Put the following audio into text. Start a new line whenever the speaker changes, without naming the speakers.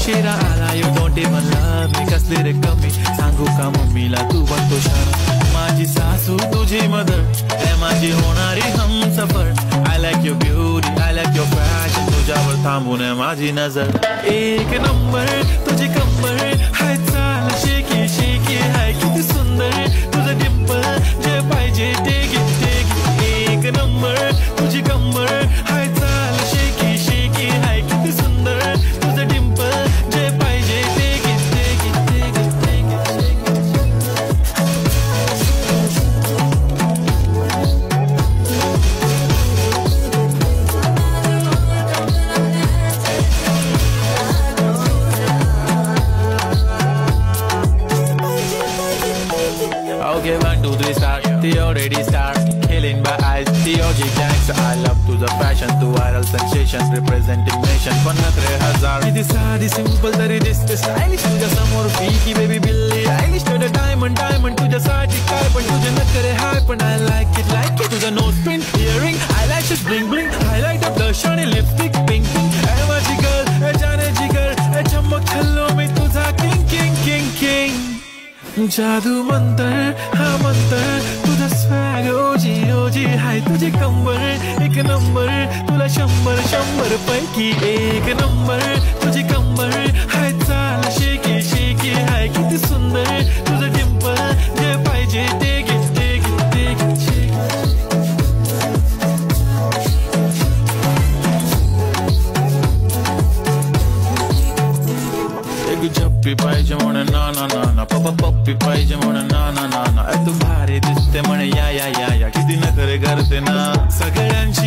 उशिरा आला you don't even love me कसली रे कमी सांगू का मम्मीला तू बनतो शाळा माझी सासू तुझी मदर हे माझी होणारी Humsafar I like your beauty I like your fashion तुझ्यावर थांबून माझी नजर एक नंबर तुझी कंबर हाय चाल शेकी शेकी हाय किती सुंदर तुझं डिंपल जे पाहिजे टेक इट एक नंबर तुझी कंबर हाय चाल शेकी शेकी हाय किती सुंदर तुझं डिंपल जे पाहिजे take it Okay, 1, 2, 3 start. The already start. Killing by eyes. The OG gangster. I love to the fashion, to viral sensation, representing nation. Fun na 3000. It is sad, simple, that it is stylish. तुझ्या समोर फीकी baby बिल्ली. Stylish to the diamond. तुझ्यासाठी काय पण तुझे नखरे हाय पण I like it. तुझा nose print, earring, eyelashes, bling bling. Highlight of blush आणि lipstick, pink. Hey माझी girl, hey जाने जिगर, hey चमक छल्लो मी तुझा king. जादू मंतर हा मंतर तुझा स्वॅग ओजी हाय तुझी कंबर एक नंबर तुला 100 पैकी एक नंबर तुझी कंबर हाय चाल शेकी हाय किती सुंदर तुझं डिंपल जे पाहिजे टेक इट झप्पी पाहिजे म्हणे ना पप्पी पाहिजे म्हणे ना तू भारी दिसते म्हणे या किती नखरे करते ना सगळ्यांची